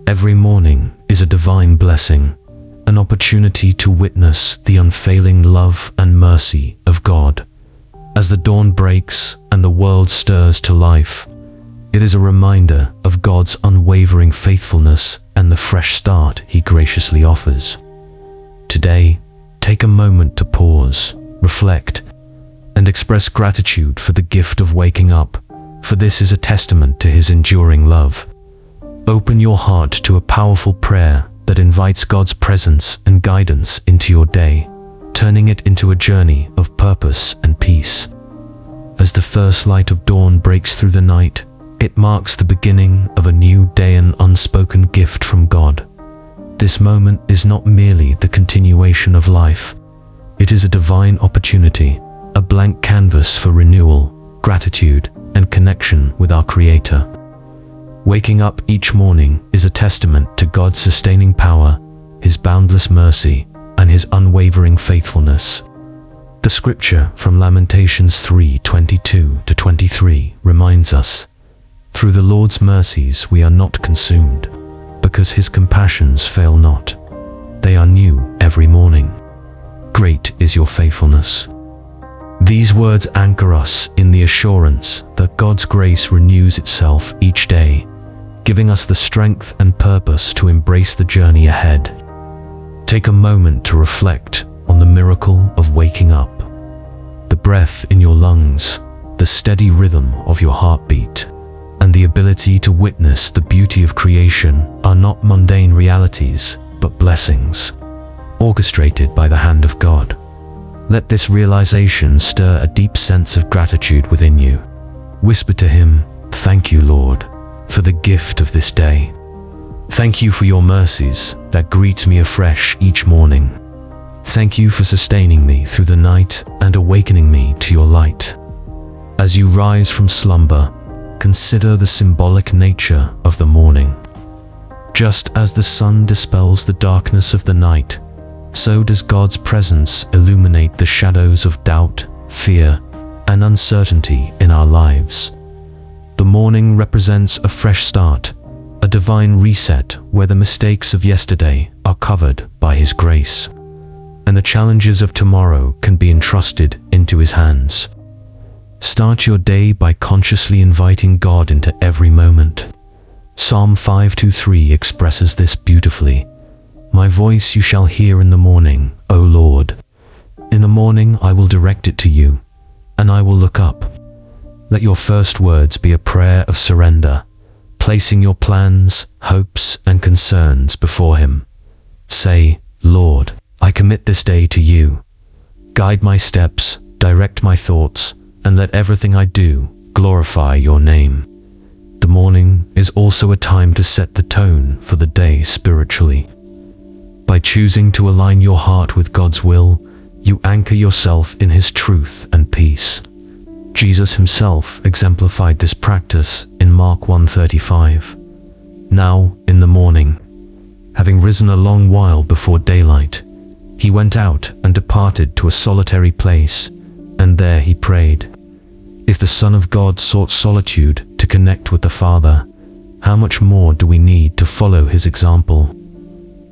Every morning is a divine blessing, an opportunity to witness the unfailing love and mercy of God. As the dawn breaks and the world stirs to life, it is a reminder of God's unwavering faithfulness and the fresh start He graciously offers. Today, take a moment to pause, reflect, and express gratitude for the gift of waking up, for this is a testament to His enduring love. Open your heart to a powerful prayer that invites God's presence and guidance into your day, turning it into a journey of purpose and peace. As the first light of dawn breaks through the night, it marks the beginning of a new day, an unspoken gift from God. This moment is not merely the continuation of life. It is a divine opportunity, a blank canvas for renewal, gratitude, and connection with our Creator. Waking up each morning is a testament to God's sustaining power, His boundless mercy, and His unwavering faithfulness. The scripture from Lamentations 3:22-23 reminds us, "Through the Lord's mercies we are not consumed, because His compassions fail not. They are new every morning. Great is your faithfulness." These words anchor us in the assurance that God's grace renews itself each day, giving us the strength and purpose to embrace the journey ahead. Take a moment to reflect on the miracle of waking up. The breath in your lungs, the steady rhythm of your heartbeat, and the ability to witness the beauty of creation are not mundane realities, but blessings, orchestrated by the hand of God. Let this realization stir a deep sense of gratitude within you. Whisper to Him, "Thank you, Lord, for the gift of this day. Thank you for your mercies that greet me afresh each morning. Thank you for sustaining me through the night and awakening me to your light." As you rise from slumber, consider the symbolic nature of the morning. Just as the sun dispels the darkness of the night, so does God's presence illuminate the shadows of doubt, fear, and uncertainty in our lives. The morning represents a fresh start, a divine reset where the mistakes of yesterday are covered by His grace, and the challenges of tomorrow can be entrusted into His hands. Start your day by consciously inviting God into every moment. Psalm 5:2-3 expresses this beautifully. "My voice you shall hear in the morning, O Lord. In the morning I will direct it to you, and I will look up." Let your first words be a prayer of surrender, placing your plans, hopes, and concerns before Him. Say, "Lord, I commit this day to you. Guide my steps, direct my thoughts, and let everything I do glorify your name." The morning is also a time to set the tone for the day spiritually. By choosing to align your heart with God's will, you anchor yourself in His truth and peace. Jesus Himself exemplified this practice in Mark 1:35. "Now, in the morning, having risen a long while before daylight, He went out and departed to a solitary place, and there He prayed." If the Son of God sought solitude to connect with the Father, how much more do we need to follow His example?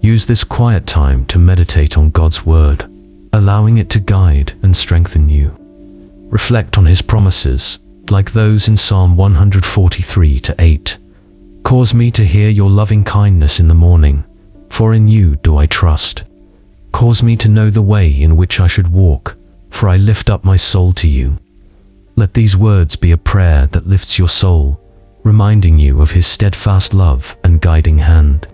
Use this quiet time to meditate on God's Word, allowing it to guide and strengthen you. Reflect on His promises, like those in Psalm 143:8. "Cause me to hear your loving kindness in the morning, for in you do I trust. Cause me to know the way in which I should walk, for I lift up my soul to you." Let these words be a prayer that lifts your soul, reminding you of His steadfast love and guiding hand.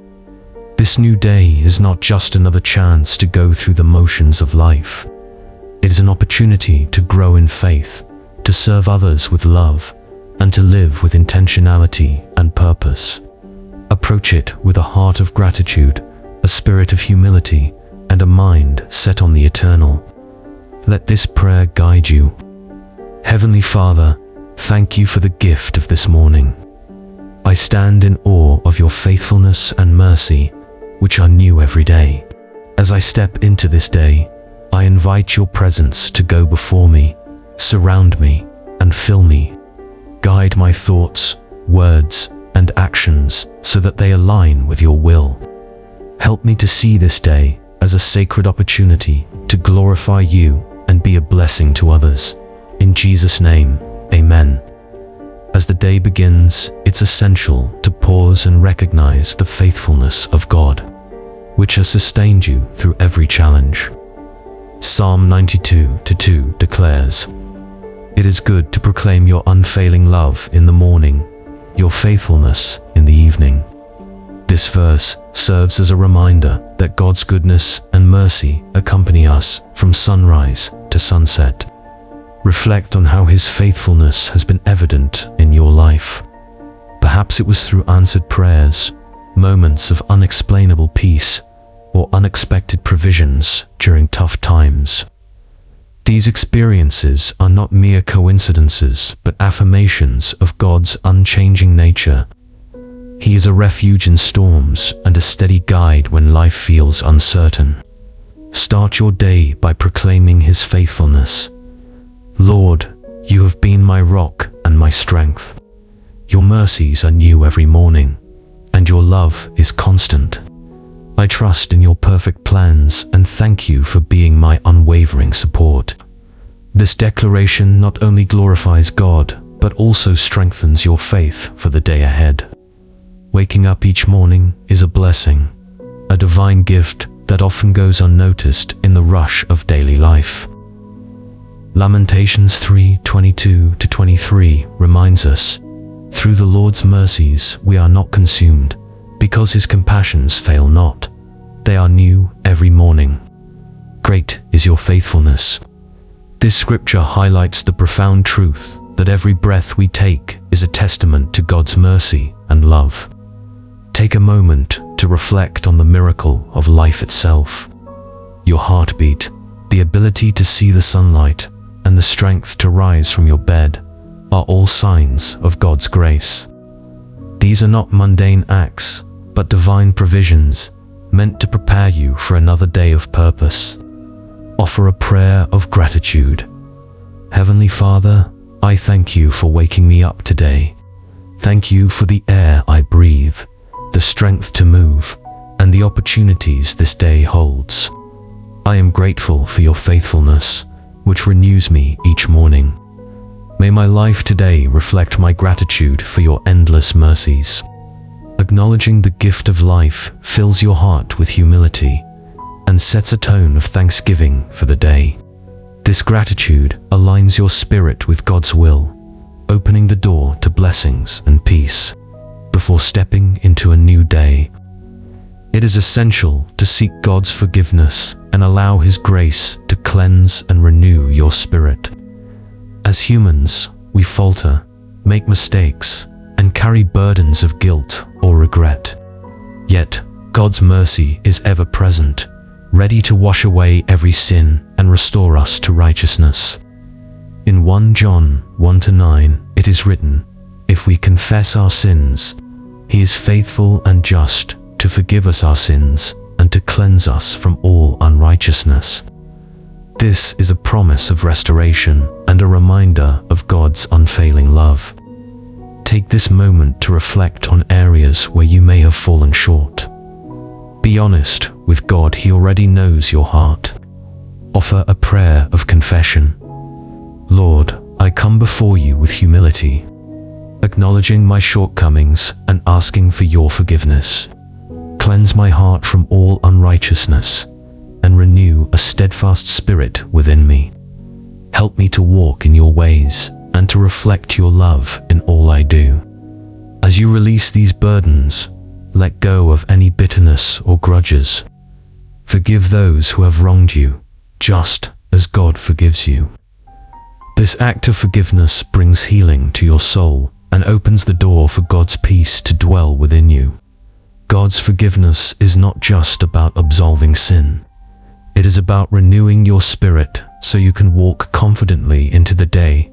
This new day is not just another chance to go through the motions of life. It is an opportunity to grow in faith, to serve others with love, and to live with intentionality and purpose. Approach it with a heart of gratitude, a spirit of humility, and a mind set on the eternal. Let this prayer guide you. Heavenly Father, thank you for the gift of this morning. I stand in awe of your faithfulness and mercy, which are new every day. As I step into this day, I invite your presence to go before me, surround me, and fill me. Guide my thoughts, words, and actions so that they align with your will. Help me to see this day as a sacred opportunity to glorify you and be a blessing to others. In Jesus' name, amen. As the day begins, it's essential to pause and recognize the faithfulness of God, which has sustained you through every challenge. Psalm 92:2 declares, "It is good to proclaim your unfailing love in the morning, your faithfulness in the evening." This verse serves as a reminder that God's goodness and mercy accompany us from sunrise to sunset. Reflect on how His faithfulness has been evident in your life. Perhaps it was through answered prayers, moments of unexplainable peace, or unexpected provisions during tough times. These experiences are not mere coincidences, but affirmations of God's unchanging nature. He is a refuge in storms and a steady guide when life feels uncertain. Start your day by proclaiming His faithfulness. Lord, you have been my rock and my strength. Your mercies are new every morning, and your love is constant. I trust in your perfect plans and thank you for being my unwavering support. This declaration not only glorifies God, but also strengthens your faith for the day ahead. Waking up each morning is a blessing, a divine gift that often goes unnoticed in the rush of daily life. Lamentations 3:22-23 reminds us, "Through the Lord's mercies we are not consumed, because His compassions fail not. They are new every morning. Great is your faithfulness." This scripture highlights the profound truth that every breath we take is a testament to God's mercy and love. Take a moment to reflect on the miracle of life itself. Your heartbeat, the ability to see the sunlight, and the strength to rise from your bed are all signs of God's grace. These are not mundane acts, but divine provisions meant to prepare you for another day of purpose. Offer a prayer of gratitude. Heavenly Father, I thank you for waking me up today. Thank you for the air I breathe, the strength to move, and the opportunities this day holds. I am grateful for your faithfulness, which renews me each morning. May my life today reflect my gratitude for your endless mercies. Acknowledging the gift of life fills your heart with humility and sets a tone of thanksgiving for the day. This gratitude aligns your spirit with God's will, opening the door to blessings and peace before stepping into a new day. It is essential to seek God's forgiveness and allow His grace to cleanse and renew your spirit. As humans, we falter, make mistakes, and carry burdens of guilt or regret. Yet, God's mercy is ever present, ready to wash away every sin and restore us to righteousness. In 1 John 1-9, it is written, "If we confess our sins, He is faithful and just to forgive us our sins and to cleanse us from all unrighteousness." This is a promise of restoration and a reminder of God's unfailing love. Take this moment to reflect on areas where you may have fallen short. Be honest with God, He already knows your heart. Offer a prayer of confession. Lord, I come before you with humility, acknowledging my shortcomings and asking for your forgiveness. Cleanse my heart from all unrighteousness and renew a steadfast spirit within me. Help me to walk in your ways and to reflect your love in all I do. As you release these burdens, let go of any bitterness or grudges. Forgive those who have wronged you, just as God forgives you. This act of forgiveness brings healing to your soul and opens the door for God's peace to dwell within you. God's forgiveness is not just about absolving sin. It is about renewing your spirit so you can walk confidently into the day,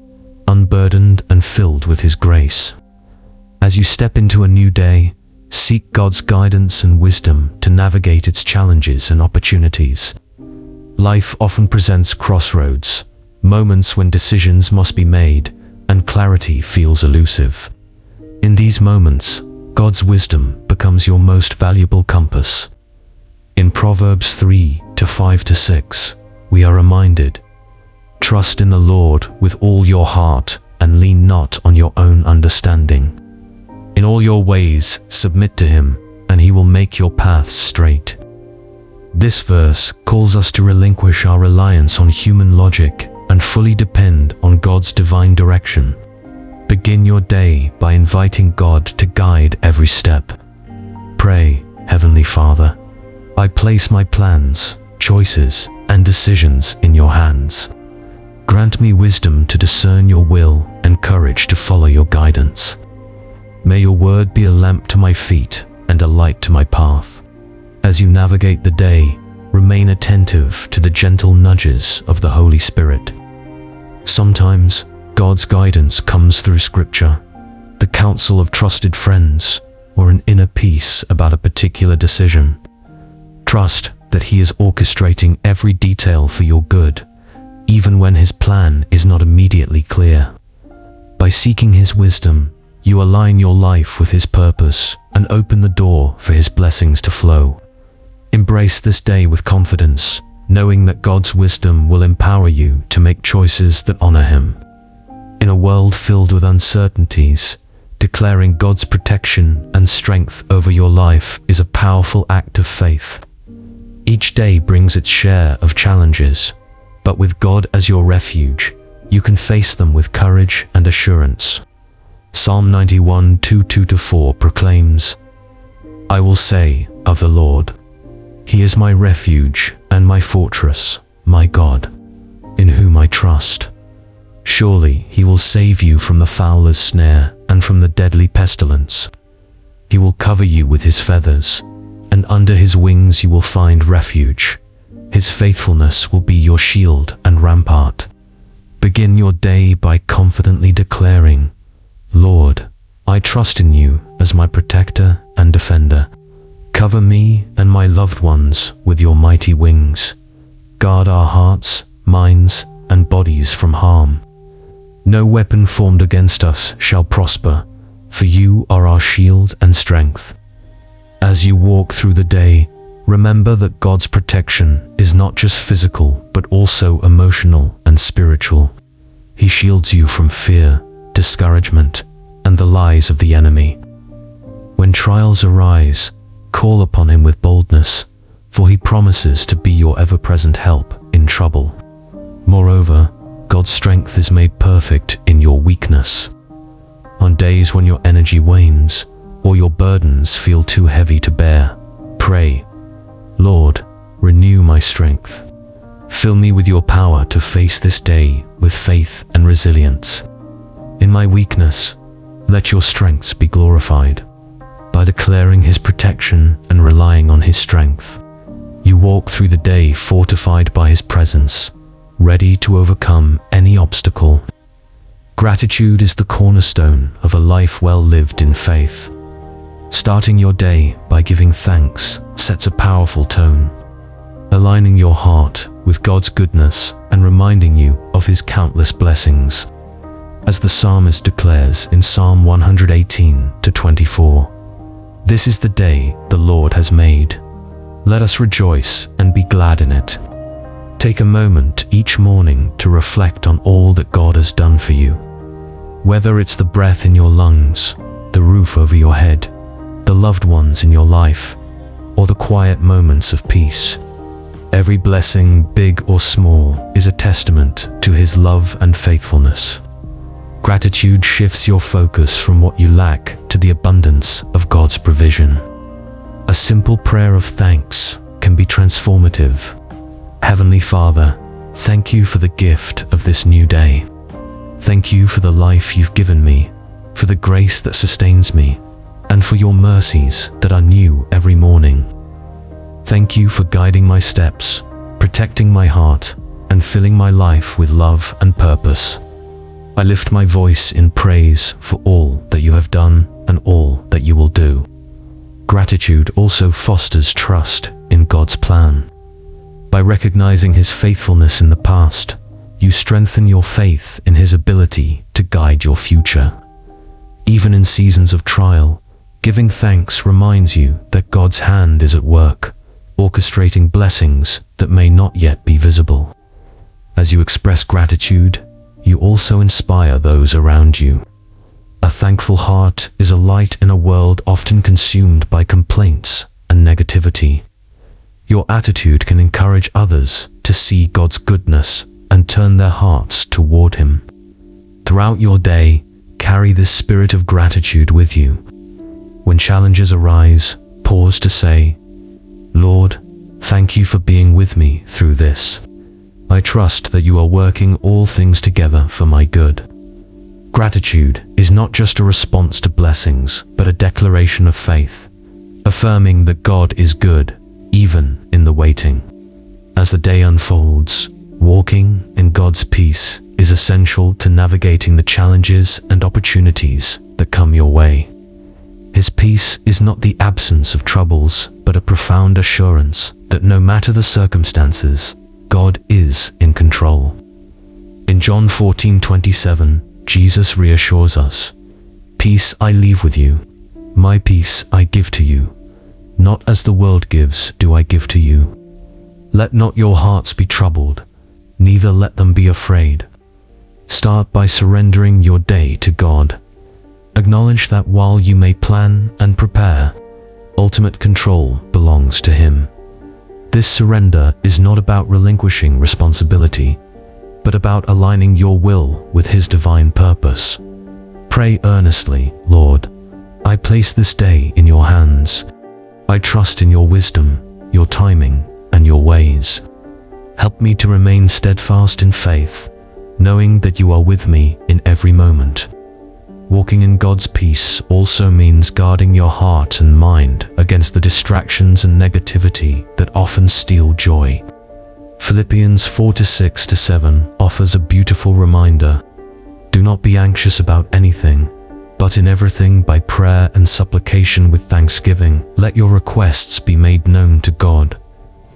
unburdened and filled with His grace. As you step into a new day, seek God's guidance and wisdom to navigate its challenges and opportunities. Life often presents crossroads, moments when decisions must be made and clarity feels elusive. In these moments, God's wisdom becomes your most valuable compass. In Proverbs 3:5-6, we are reminded, "Trust in the Lord with all your heart and lean not on your own understanding. In all your ways submit to him, and he will make your paths straight." This verse calls us to relinquish our reliance on human logic and fully depend on God's divine direction. Begin your day by inviting God to guide every step. Pray, "Heavenly Father, I place my plans, choices, and decisions in your hands. Grant me wisdom to discern your will and courage to follow your guidance. May your word be a lamp to my feet and a light to my path." As you navigate the day, remain attentive to the gentle nudges of the Holy Spirit. Sometimes, God's guidance comes through Scripture, the counsel of trusted friends, or an inner peace about a particular decision. Trust that He is orchestrating every detail for your good, even when His plan is not immediately clear. By seeking His wisdom, you align your life with His purpose and open the door for His blessings to flow. Embrace this day with confidence, knowing that God's wisdom will empower you to make choices that honor Him. In a world filled with uncertainties, declaring God's protection and strength over your life is a powerful act of faith. Each day brings its share of challenges, but with God as your refuge, you can face them with courage and assurance. Psalm 91:2-4 proclaims, "I will say of the Lord, He is my refuge and my fortress, my God, in whom I trust. Surely He will save you from the fowler's snare and from the deadly pestilence. He will cover you with His feathers, and under His wings you will find refuge. His faithfulness will be your shield and rampart." Begin your day by confidently declaring, "Lord, I trust in you as my protector and defender. Cover me and my loved ones with your mighty wings. Guard our hearts, minds, and bodies from harm. No weapon formed against us shall prosper, for you are our shield and strength." As you walk through the day, remember that God's protection is not just physical, but also emotional and spiritual. He shields you from fear, discouragement, and the lies of the enemy. When trials arise, call upon Him with boldness, for He promises to be your ever-present help in trouble. Moreover, God's strength is made perfect in your weakness. On days when your energy wanes, or your burdens feel too heavy to bear, pray, "Lord, renew my strength. Fill me with your power to face this day with faith and resilience. In my weakness, let your strengths be glorified." By declaring His protection and relying on His strength, you walk through the day fortified by His presence, ready to overcome any obstacle. Gratitude is the cornerstone of a life well lived in faith. Starting your day by giving thanks sets a powerful tone, aligning your heart with God's goodness and reminding you of His countless blessings. As the psalmist declares in Psalm 118-24, "This is the day the Lord has made. Let us rejoice and be glad in it." Take a moment each morning to reflect on all that God has done for you. Whether it's the breath in your lungs, the roof over your head, the loved ones in your life, or the quiet moments of peace. Every blessing, big or small, is a testament to His love and faithfulness. Gratitude shifts your focus from what you lack to the abundance of God's provision. A simple prayer of thanks can be transformative. Heavenly Father, thank you for the gift of this new day. Thank you for the life you've given me, for the grace that sustains me, and for your mercies that are new every morning. Thank you for guiding my steps, protecting my heart, and filling my life with love and purpose. I lift my voice in praise for all that you have done and all that you will do. Gratitude also fosters trust in God's plan. By recognizing His faithfulness in the past, you strengthen your faith in His ability to guide your future. Even in seasons of trial, Giving thanks reminds you that God's hand is at work, orchestrating blessings that may not yet be visible. As you express gratitude, you also inspire those around you. A thankful heart is a light in a world often consumed by complaints and negativity. Your attitude can encourage others to see God's goodness and turn their hearts toward Him. Throughout your day, carry this spirit of gratitude with you. When challenges arise, pause to say, "Lord, thank you for being with me through this. I trust that you are working all things together for my good." Gratitude is not just a response to blessings, but a declaration of faith, affirming that God is good, even in the waiting. As the day unfolds, walking in God's peace is essential to navigating the challenges and opportunities that come your way. His peace is not the absence of troubles, but a profound assurance that no matter the circumstances, God is in control. In John 14:27, Jesus reassures us, "Peace I leave with you, my peace I give to you. Not as the world gives do I give to you. Let not your hearts be troubled, neither let them be afraid." Start by surrendering your day to God. Acknowledge that while you may plan and prepare, ultimate control belongs to Him. This surrender is not about relinquishing responsibility, but about aligning your will with His divine purpose. Pray earnestly, "Lord, I place this day in your hands. I trust in your wisdom, your timing, and your ways. Help me to remain steadfast in faith, knowing that you are with me in every moment." Walking in God's peace also means guarding your heart and mind against the distractions and negativity that often steal joy. Philippians 4:6-7 offers a beautiful reminder. "Do not be anxious about anything, but in everything by prayer and supplication with thanksgiving, let your requests be made known to God,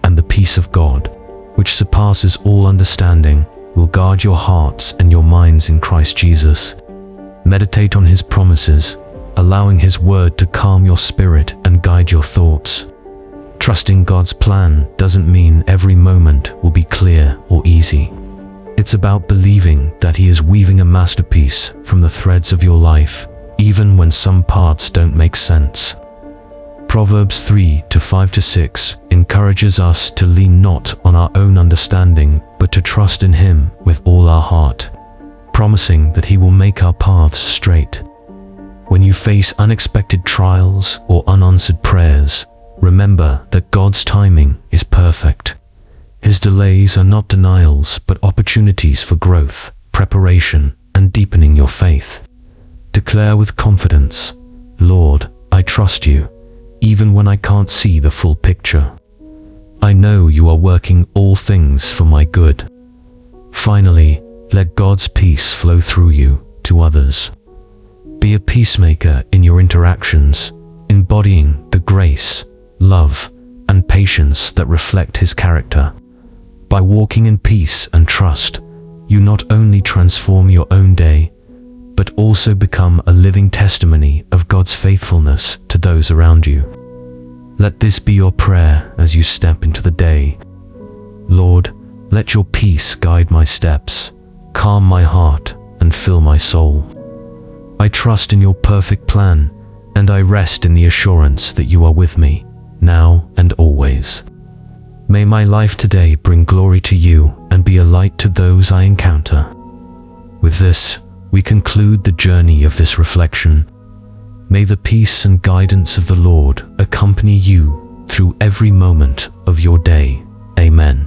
and the peace of God, which surpasses all understanding, will guard your hearts and your minds in Christ Jesus." Meditate on His promises, allowing His word to calm your spirit and guide your thoughts. Trusting God's plan doesn't mean every moment will be clear or easy. It's about believing that He is weaving a masterpiece from the threads of your life, even when some parts don't make sense. Proverbs 3:5-6 encourages us to lean not on our own understanding, but to trust in Him with all our heart, promising that He will make our paths straight. When you face unexpected trials or unanswered prayers, remember that God's timing is perfect. His delays are not denials, but opportunities for growth, preparation, and deepening your faith. Declare with confidence, "Lord, I trust you, even when I can't see the full picture. I know you are working all things for my good." Finally, let God's peace flow through you to others. Be a peacemaker in your interactions, embodying the grace, love, and patience that reflect His character. By walking in peace and trust, you not only transform your own day, but also become a living testimony of God's faithfulness to those around you. Let this be your prayer as you step into the day. "Lord, let your peace guide my steps, calm my heart, and fill my soul. I trust in your perfect plan, and I rest in the assurance that you are with me, now and always. May my life today bring glory to you and be a light to those I encounter." With this, we conclude the journey of this reflection. May the peace and guidance of the Lord accompany you through every moment of your day. Amen.